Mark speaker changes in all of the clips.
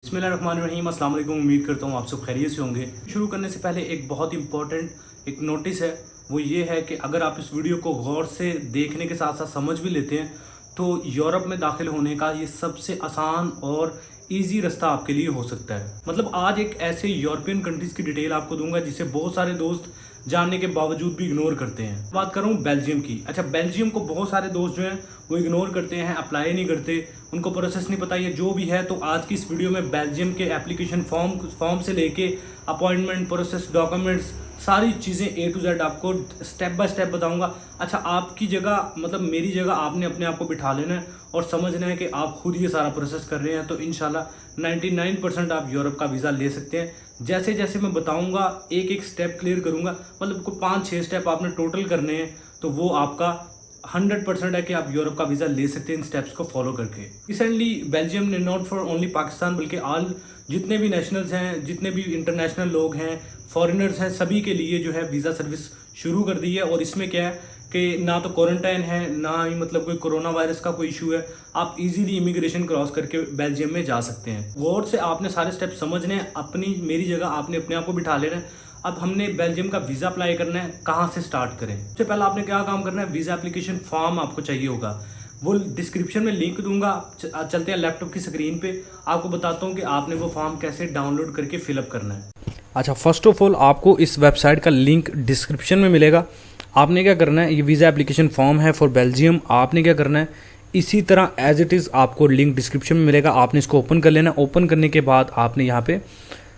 Speaker 1: बिस्मिल्लाहिर्रहमानिर्रहीम। अस्सलाम वालेकुम। उम्मीद करता हूँ आप सब खैरियत से होंगे। शुरू करने से पहले एक बहुत इंपॉर्टेंट एक नोटिस है, वो ये है कि अगर आप इस वीडियो को गौर से देखने के साथ साथ समझ भी लेते हैं तो यूरोप में दाखिल होने का ये सबसे आसान और इजी रास्ता आपके लिए हो सकता है। मतलब आज एक ऐसे यूरोपियन कंट्रीज़ की डिटेल आपको दूंगा जिसे बहुत सारे दोस्त जानने के बावजूद भी इग्नोर करते हैं। बात करूं बेल्जियम की। अच्छा, बेल्जियम को बहुत सारे दोस्त जो हैं वो इग्नोर करते हैं, अप्लाई नहीं करते, उनको प्रोसेस नहीं पता, ये जो भी है। तो आज की इस वीडियो में बेल्जियम के एप्लीकेशन फॉर्म से लेके अपॉइंटमेंट प्रोसेस, डॉक्यूमेंट्स, सारी चीज़ें A to Z आपको स्टेप बाय स्टेप बताऊंगा। अच्छा, आपकी जगह मतलब मेरी जगह आपने अपने आप को बिठा लेना है और समझना है कि आप खुद ये सारा प्रोसेस कर रहे हैं, तो इंशाल्लाह 99% आप यूरोप का वीज़ा ले सकते हैं। जैसे जैसे मैं बताऊंगा एक एक स्टेप क्लियर करूंगा, मतलब को 5-6 स्टेप आपने टोटल करने हैं, तो वो आपका 100% है कि आप यूरोप का वीज़ा ले सकते हैं इन स्टेप्स को फॉलो करके। रिसेंटली बेल्जियम ने नॉट फॉर ओनली पाकिस्तान बल्कि ऑल जितने भी नेशनल्स हैं, जितने भी इंटरनेशनल लोग हैं, फॉरेनर्स हैं, सभी के लिए जो है वीज़ा सर्विस शुरू कर दी है। और इसमें क्या है कि ना तो क्वारंटाइन है, ना ही मतलब कोई कोरोना वायरस का कोई इशू है। आप इजीली इमिग्रेशन क्रॉस करके बेल्जियम में जा सकते हैं। गौर से आपने सारे स्टेप समझने हैं, अपनी मेरी जगह आपने अपने आप को बिठा लेना है। अब हमने बेल्जियम का वीज़ा अप्लाई करना है, कहाँ से स्टार्ट करें? सबसे पहले आपने क्या काम करना है, वीज़ा एप्लीकेशन फॉर्म आपको चाहिए होगा, वो डिस्क्रिप्शन में लिंक दूंगा। चलते हैं लैपटॉप की स्क्रीन पे, आपको बताता हूँ कि आपने वो फॉर्म कैसे डाउनलोड करके फिलअप करना है। अच्छा, फर्स्ट ऑफ ऑल आपको इस वेबसाइट का लिंक डिस्क्रिप्शन में मिलेगा। आपने क्या करना है, ये वीज़ा एप्लीकेशन फॉर्म है फॉर बेल्जियम। आपने क्या करना है, इसी तरह एज इट इज़ आपको लिंक डिस्क्रिप्शन में मिलेगा, आपने इसको ओपन कर लेना। ओपन करने के बाद आपने यहाँ पे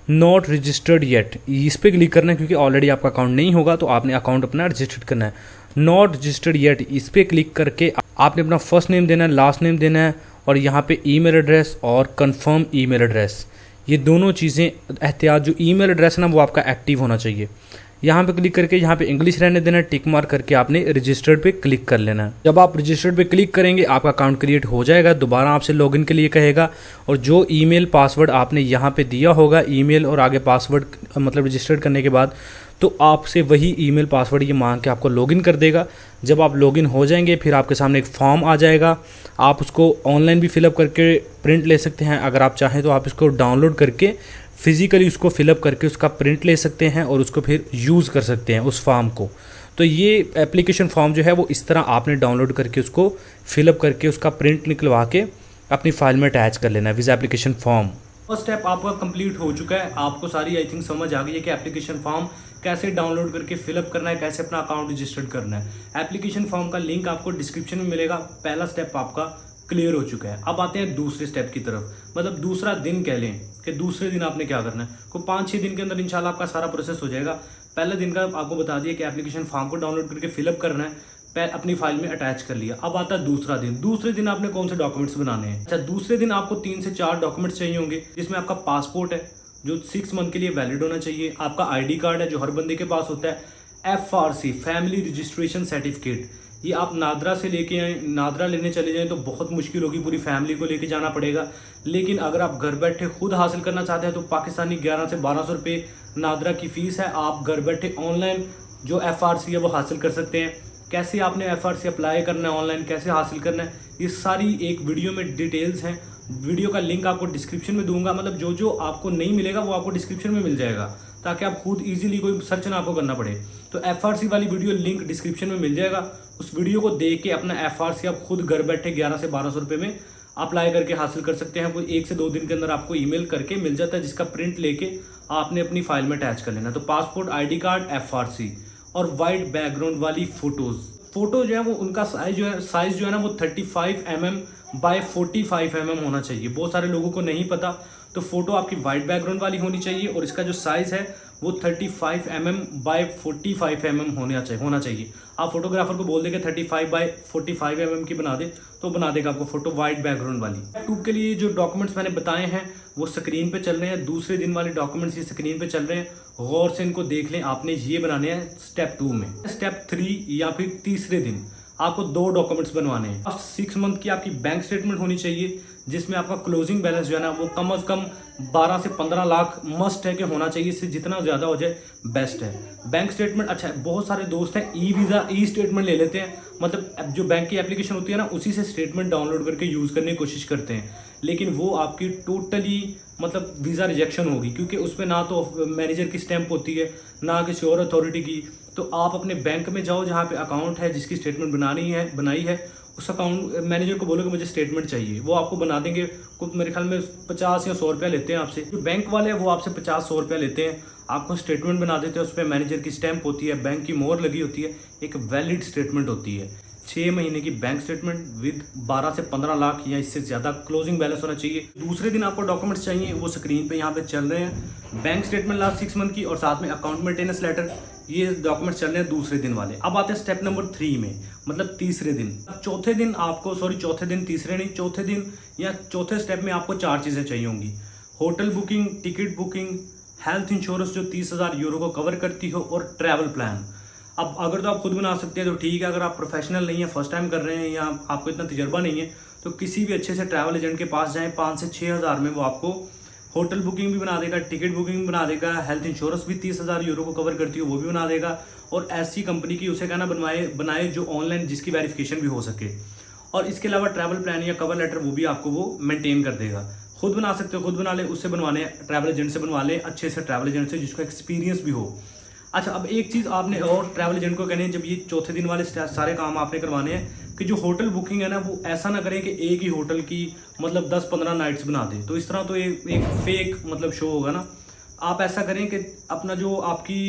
Speaker 1: नॉट रजिस्टर्ड येट इस पर क्लिक करना है, क्योंकि ऑलरेडी आपका अकाउंट नहीं होगा तो आपने अकाउंट अपना रजिस्टर्ड करना है। नॉट रजिस्टर्ड येट इस पर क्लिक करके आपने अपना फर्स्ट नेम देना है, लास्ट नेम देना है, और यहाँ पे ईमेल एड्रेस और कंफर्म ईमेल एड्रेस, ये दोनों चीज़ें एहतियात। जो ईमेल एड्रेस है ना वो आपका एक्टिव होना चाहिए। यहाँ पे क्लिक करके यहाँ पे इंग्लिश रहने देना है, टिक मार्क करके आपने रजिस्टर्ड पे क्लिक कर लेना है। जब आप रजिस्टर्ड पे क्लिक करेंगे आपका अकाउंट क्रिएट हो जाएगा। दोबारा आपसे लॉगिन के लिए कहेगा, और जो ईमेल पासवर्ड आपने यहाँ पे दिया होगा, ईमेल और आगे पासवर्ड मतलब रजिस्टर्ड करने के बाद, तो आपसे वही ईमेल पासवर्ड ये मांग के आपको लॉगिन कर देगा। जब आप लॉगिन हो जाएंगे फिर आपके सामने एक फॉर्म आ जाएगा। आप उसको ऑनलाइन भी फिलअप करके प्रिंट ले सकते हैं, अगर आप चाहें तो आप इसको डाउनलोड करके फिज़िकली उसको फिलअप करके उसका प्रिंट ले सकते हैं और उसको फिर यूज़ कर सकते हैं उस फॉर्म को। तो ये एप्लीकेशन फॉर्म जो है वो इस तरह आपने डाउनलोड करके उसको फिलअप करके उसका प्रिंट निकलवा के अपनी फाइल में अटैच कर लेना है, visa application form. First step आपका कंप्लीट हो चुका है। आपको सारी आई थिंक समझ आ गई है कि एप्लीकेशन फॉर्म कैसे डाउनलोड करके फिलअप करना है, कैसे अपना अकाउंट रजिस्टर्ड करना है। एप्लीकेशन फॉर्म का लिंक आपको डिस्क्रिप्शन में मिलेगा। पहला स्टेप आपका क्लियर हो चुका है। अब आते हैं दूसरे स्टेप की तरफ, मतलब दूसरा दिन कह लें कि दूसरे दिन आपने क्या करना है। कोई 5-6 दिन के अंदर इंशाल्लाह आपका सारा प्रोसेस हो जाएगा। पहले दिन का आपको बता दिया कि एप्लीकेशन फॉर्म को डाउनलोड करके फिलअप करना है, अपनी फाइल में अटैच कर लिया। अब आता है दूसरा दिन। दूसरे दिन आपने कौन से डॉक्यूमेंट्स बनाने हैं? अच्छा, दूसरे दिन आपको 3 से 4 डॉक्यूमेंट्स चाहिए होंगे, जिसमें आपका पासपोर्ट है जो 6 मंथ के लिए वैलिड होना चाहिए, आपका ID कार्ड है जो हर बंदे के पास होता है, FRC फैमिली रजिस्ट्रेशन सर्टिफिकेट, ये आप नादरा से लेके आए, नादरा लेने चले जाएं तो बहुत मुश्किल होगी, पूरी फैमिली को लेके जाना पड़ेगा। लेकिन अगर आप घर बैठे खुद हासिल करना चाहते हैं तो पाकिस्तानी 1100 से 1200 रुपये नादरा की फ़ीस है। आप घर बैठे ऑनलाइन जो FRC है वो हासिल कर सकते हैं। कैसे आपने FRC अप्लाई करना है, ऑनलाइन कैसे हासिल करना है, ये सारी एक वीडियो में डिटेल्स हैं। वीडियो का लिंक आपको डिस्क्रिप्शन में दूंगा, मतलब जो जो आपको नहीं मिलेगा वो आपको डिस्क्रिप्शन में मिल जाएगा, ताकि आप खुद इजीली कोई सर्च ना आपको करना पड़े। तो FRC वाली वीडियो लिंक डिस्क्रिप्शन में मिल जाएगा। उस वीडियो को देख के अपना FRC आप खुद घर बैठे 1100 से 1200 रुपये में अप्लाई करके हासिल कर सकते हैं। कोई 1 से 2 दिन के अंदर आपको ईमेल करके मिल जाता है, जिसका प्रिंट लेके आपने अपनी फाइल में अटैच कर लेना। तो पासपोर्ट, ID कार्ड, FRC और वाइट बैकग्राउंड वाली फोटो जो है वो उनका साइज जो है ना वो 35 mm बाय 45 mm होना चाहिए। बहुत सारे लोगों को नहीं पता, तो फोटो आपकी वाइट बैकग्राउंड वाली होनी चाहिए और इसका जो साइज़ है वो 35 mm बाय 45 mm होना चाहिए। आप फोटोग्राफर को बोल देंगे 35 बाय 45 mm की बना दे, तो बना देगा आपको फोटो वाइट बैकग्राउंड वाली। यूट्यूब के लिए जो डॉक्यूमेंट्स मैंने बताए हैं वो स्क्रीन पे चल रहे हैं। दूसरे दिन वाले डॉक्यूमेंट्स ये स्क्रीन पे चल रहे हैं, गौर से इनको देख लें। आपने ये बनाने हैं स्टेप 2 में। स्टेप 3 या फिर तीसरे दिन आपको 2 डॉक्यूमेंट्स बनवाने हैं। फर्स्ट 6 मंथ की आपकी बैंक स्टेटमेंट होनी चाहिए, जिसमें आपका क्लोजिंग बैलेंस जो है ना वो कम से कम 12 से 15 लाख मस्ट है कि होना चाहिए। इससे जितना ज़्यादा हो जाए बेस्ट है। बैंक स्टेटमेंट, अच्छा बहुत सारे दोस्त हैं वीज़ा स्टेटमेंट ले लेते हैं, मतलब जो बैंक की एप्लीकेशन होती है ना उसी से स्टेटमेंट डाउनलोड करके यूज़ करने की कोशिश करते हैं, लेकिन वो आपकी टोटली मतलब वीज़ा रिजेक्शन होगी, क्योंकि उस पर ना तो मैनेजर की स्टैंप होती है ना किसी और अथॉरिटी की। तो आप अपने बैंक में जाओ जहाँ पे अकाउंट है, जिसकी स्टेटमेंट बनाई है, उस अकाउंट मैनेजर को बोलो कि मुझे स्टेटमेंट चाहिए, वो आपको बना देंगे। कुछ मेरे ख्याल में 50 या 100 रुपया लेते हैं आपसे। जो बैंक वाले हैं वो आपसे 50-100 रुपया लेते हैं, आपको स्टेटमेंट बना देते हैं, उस पर मैनेजर की स्टैंप होती है, बैंक की मोहर लगी होती है, एक वैलिड स्टेटमेंट होती है। 6 महीने की बैंक स्टेटमेंट विद 12 से 15 लाख या इससे ज़्यादा क्लोजिंग बैलेंस होना चाहिए। दूसरे दिन आपको डॉक्यूमेंट्स चाहिए, वो स्क्रीन पे यहाँ पे चल रहे हैं। बैंक स्टेटमेंट लास्ट 6 मंथ की और साथ में अकाउंट मेंटेनेंस लेटर, ये डॉक्यूमेंट्स चल रहे हैं दूसरे दिन वाले। अब आते हैं स्टेप नंबर 3 में, मतलब तीसरे दिन। चौथे दिन आपको, चौथे दिन, तीसरे नहीं, चौथे दिन या चौथे स्टेप में आपको 4 चीज़ें चाहिए होंगी। Hotel booking, ticket booking, health insurance जो 30,000 यूरो को कवर करती हो, और ट्रैवल प्लान। अब अगर तो आप खुद बना सकते हैं तो ठीक है, अगर आप प्रोफेशनल नहीं है, फर्स्ट टाइम कर रहे हैं या आपको इतना तजर्बा नहीं है, तो किसी भी अच्छे से ट्रैवल एजेंट के पास जाएं। 5 से 6 हज़ार में वो आपको होटल बुकिंग भी बना देगा, टिकट बुकिंग भी बना देगा, हेल्थ इंश्योरेंस भी 30,000 यूरो को कवर करती हो वो भी बना देगा। और ऐसी कंपनी की उसे कहना बनाए जो ऑनलाइन जिसकी वेरिफिकेशन भी हो सके। और इसके अलावा ट्रैवल प्लान या कवर लेटर वो भी आपको वो मेंटेन कर देगा। खुद बना सकते हो, खुद बना ले, उससे बनवाने, ट्रैवल एजेंट से बनवा ले, अच्छे से ट्रैवल एजेंट से जिसको एक्सपीरियंस भी हो। अच्छा, अब एक चीज़ आपने और ट्रैवल एजेंट को कहनी है, जब ये चौथे दिन वाले सारे काम आपने करवाने हैं, कि जो होटल बुकिंग है ना, वो ऐसा ना करें कि एक ही होटल की मतलब 10-15 नाइट्स बना दें, तो इस तरह तो एक फेक मतलब शो होगा ना। आप ऐसा करें कि अपना जो आपकी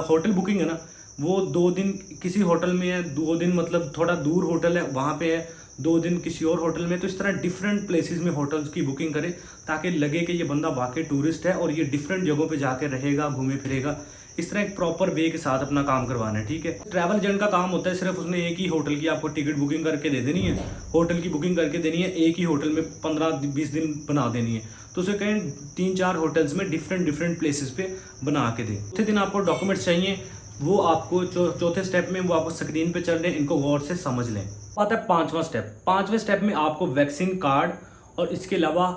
Speaker 1: होटल बुकिंग है ना, वो 2 दिन किसी होटल में है, 2 दिन मतलब थोड़ा दूर होटल है वहाँ पे है, 2 दिन किसी और होटल में। तो इस तरह डिफरेंट प्लेसेस में होटल्स की बुकिंग करें, ताकि लगे कि ये बंदा वाकई टूरिस्ट है और ये डिफरेंट जगहों पे जाके रहेगा, घूमे फिरेगा। इस तरह एक प्रॉपर वे के साथ अपना काम करवाना है, ठीक है। ट्रैवल एजेंट का काम होता है सिर्फ उसने एक ही होटल की आपको टिकट बुकिंग करके दे देनी है, होटल की बुकिंग करके देनी है, एक ही होटल में 15-20 दिन बना देनी है। तो उसे कहें 3-4 होटल्स में डिफरेंट प्लेसेस पे बना के दे। चौथे दिन आपको डॉक्यूमेंट्स चाहिए, वो आपको चौथे स्टेप में वो आपको स्क्रीन पे चल रहे हैं, इनको गौर से समझ लें। आता है 5वां स्टेप। 5वें स्टेप में आपको वैक्सीन कार्ड और इसके अलावा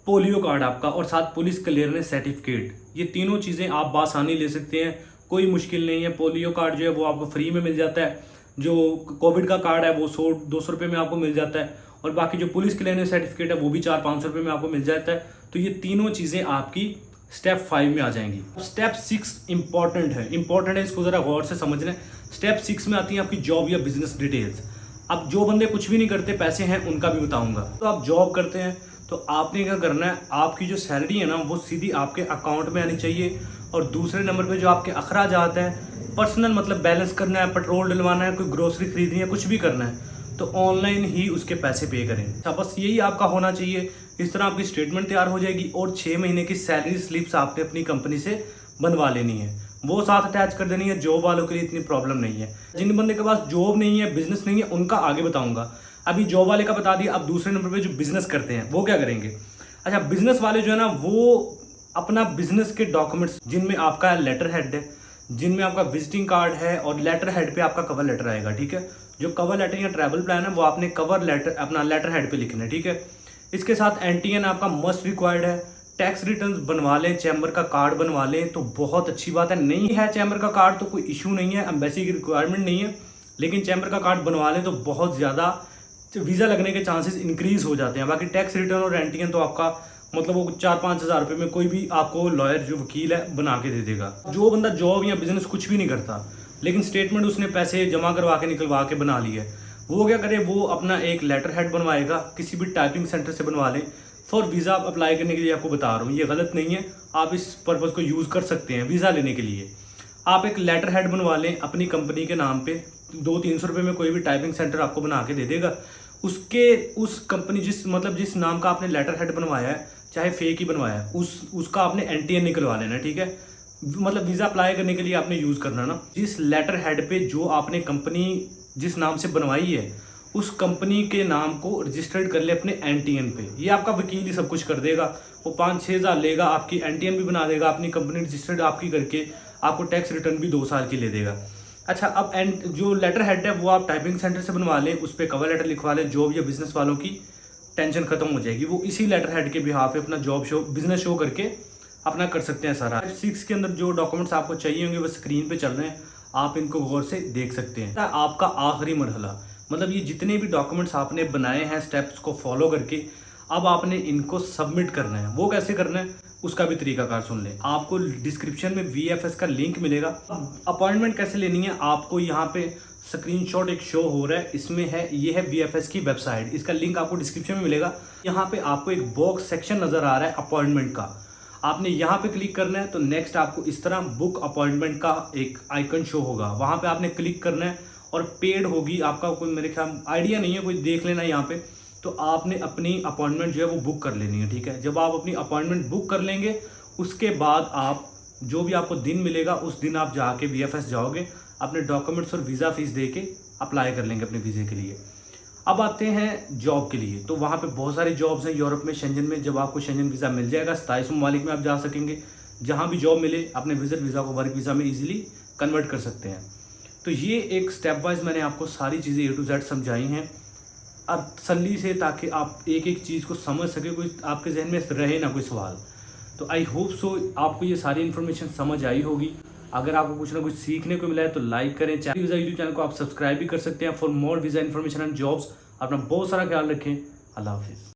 Speaker 1: पोलियो कार्ड आपका, और साथ पुलिस क्लियरेंस सर्टिफिकेट, ये तीनों चीज़ें आप बासानी ले सकते हैं, कोई मुश्किल नहीं है। पोलियो कार्ड जो है वो आपको फ्री में मिल जाता है, जो कोविड का कार्ड है वो 100-200 रुपये में आपको मिल जाता है, और बाकी जो पुलिस क्लियरेंस सर्टिफिकेट है वो भी 400-500 रुपये में आपको मिल जाता है। तो ये तीनों चीज़ें आपकी स्टेप 5 में आ जाएंगी। स्टेप 6 इंपॉर्टेंट है, इसको ज़रा गौर से समझ लें। स्टेप 6 में आती है आपकी जॉब या बिजनेस डिटेल्स। अब जो बंदे कुछ भी नहीं करते, पैसे हैं, उनका भी बताऊंगा। तो आप जॉब करते हैं तो आपने क्या करना है, आपकी जो सैलरी है ना वो सीधी आपके अकाउंट में आनी चाहिए, और दूसरे नंबर पे जो आपके अखराजात हैं, पर्सनल मतलब बैलेंस करना है, पेट्रोल डलवाना है, कोई ग्रोसरी खरीदनी है, कुछ भी करना है, तो ऑनलाइन ही उसके पैसे पे करें। अच्छा, बस यही आपका होना चाहिए। इस तरह आपकी स्टेटमेंट तैयार हो जाएगी, और 6 महीने की सैलरी स्लिप्स आपने अपनी कंपनी से बनवा लेनी है, वो साथ अटैच कर देनी है। जॉब वालों के लिए इतनी प्रॉब्लम नहीं है। जिन बंदे के पास जॉब नहीं है, बिजनेस नहीं है, उनका आगे बताऊंगा। अभी जॉब वाले का बता दिया, अब दूसरे नंबर पे जो बिजनेस करते हैं वो क्या करेंगे। अच्छा, बिजनेस वाले जो है ना, वो अपना बिजनेस के डॉक्यूमेंट्स, जिनमें आपका लेटर हेड है, जिनमें आपका विजिटिंग कार्ड है, और लेटर हेड पे आपका कवर लेटर आएगा, ठीक है। जो कवर लेटर या ट्रैवल प्लान है वो आपने कवर लेटर अपना लेटर हेड पे लिखना है, ठीक है। इसके साथ एनटीएन आपका मस्ट रिक्वायर्ड है। टैक्स रिटर्न्स बनवा लें, चैम्बर का कार्ड बनवा लें तो बहुत अच्छी बात है। नहीं है चैम्बर का कार्ड तो कोई इशू नहीं है, एम्बेसी की रिक्वायरमेंट नहीं है, लेकिन चैम्बर का कार्ड बनवा लें तो बहुत ज़्यादा वीज़ा लगने के चांसेस इंक्रीज हो जाते हैं। बाकी टैक्स रिटर्न और एनटीएन तो आपका मतलब वो 4-5 हज़ार रुपये में कोई भी आपको लॉयर जो वकील है बना के दे देगा। जो बंदा जॉब या बिजनेस कुछ भी नहीं करता, लेकिन स्टेटमेंट उसने पैसे जमा करवा के निकलवा के बना ली है, वो क्या करे, वो अपना एक लेटर हेड बनवाएगा, किसी भी टाइपिंग सेंटर से बनवा लें। फॉर वीज़ा अप्लाई करने के लिए आपको बता रहा हूँ, ये गलत नहीं है, आप इस पर्पज़ को यूज़ कर सकते हैं। वीज़ा लेने के लिए आप एक लेटर हेड बनवा लें अपनी कंपनी के नाम पे, 200-300 रुपये में कोई भी टाइपिंग सेंटर आपको बना के दे देगा। उस कंपनी जिस नाम का आपने लेटर हेड बनवाया है, चाहे फेक ही बनवाया है, उसका आपने एनटीएन निकलवा लेना, ठीक है। मतलब वीज़ा अप्लाई करने के लिए आपने यूज़ करना ना, जिस लेटर हेड पे जो आपने कंपनी जिस नाम से बनवाई है, उस कंपनी के नाम को रजिस्टर्ड कर ले अपने एनटीएन पे। ये आपका वकील ही सब कुछ कर देगा, वो 5-6 हज़ार लेगा, आपकी एनटीएन भी बना देगा, अपनी कंपनी रजिस्टर्ड आपकी करके आपको टैक्स रिटर्न भी 2 साल की ले देगा। अच्छा, अब जो लेटर हेड है वो आप टाइपिंग सेंटर से बनवा लें, उस पर कवर लेटर लिखवा लें। जॉब या बिजनेस वालों की टेंशन खत्म हो जाएगी, वो इसी लेटर हेड के बिहाफ पे अपना जॉब शो बिजनेस शो करके अपना कर सकते हैं सारा। 6 के अंदर जो डॉक्यूमेंट्स आपको चाहिए होंगे वो स्क्रीन पे चल रहे हैं, आप इनको गौर से देख सकते हैं। आपका आखिरी मरहला, मतलब ये जितने भी डॉक्यूमेंट्स आपने बनाए हैं स्टेप्स को फॉलो करके, अब आपने इनको सबमिट करना है। वो कैसे करना है उसका भी तरीकाकार सुन लें। आपको डिस्क्रिप्शन में VFS का लिंक मिलेगा। अपॉइंटमेंट कैसे लेनी है, आपको यहाँ पे स्क्रीनशॉट एक शो हो रहा है, इसमें है, ये है VFS की वेबसाइट, इसका लिंक आपको डिस्क्रिप्शन में मिलेगा। यहाँ पे आपको एक बॉक्स सेक्शन नज़र आ रहा है अपॉइंटमेंट का, आपने यहाँ पे क्लिक करना है। तो नेक्स्ट आपको इस तरह बुक अपॉइंटमेंट का एक आइकन शो होगा, वहाँ पे आपने क्लिक करना है और पेड होगी। आपका कोई मेरे ख्याल आइडिया नहीं है, कोई देख लेना यहाँ पे। तो आपने अपनी अपॉइंटमेंट जो है वो बुक कर लेनी है, ठीक है। जब आप अपनी अपॉइंटमेंट बुक कर लेंगे उसके बाद आप जो भी आपको दिन मिलेगा उस दिन आप जाके VFS जाओगे, अपने डॉक्यूमेंट्स और वीज़ा फीस दे के अप्लाई कर लेंगे अपने वीज़े के लिए। अब आते हैं जॉब के लिए। तो वहाँ पे बहुत सारी जॉब्स हैं यूरोप में, शेंजन में। जब आपको शेंजन वीज़ा मिल जाएगा 27 ममालिक में आप जा सकेंगे। जहाँ भी जॉब मिले अपने विजिट वीज़ा को वर्क वीज़ा में ईजिली कन्वर्ट कर सकते हैं। तो ये एक स्टेप वाइज मैंने आपको सारी चीज़ें A to Z समझाई हैं अब तसल्ली से, ताकि आप एक एक चीज़ को समझ सके, कोई आपके जहन में रहे ना कोई सवाल। तो आई होप सो आपको ये सारी इन्फॉर्मेशन समझ आई होगी। अगर आपको कुछ ना कुछ सीखने को मिला है तो लाइक करें। वीज़ा यूट्यूब चैनल को आप सब्सक्राइब भी कर सकते हैं for more visa information and jobs. अपना बहुत सारा ख्याल रखें। अल्लाह हाफिज़।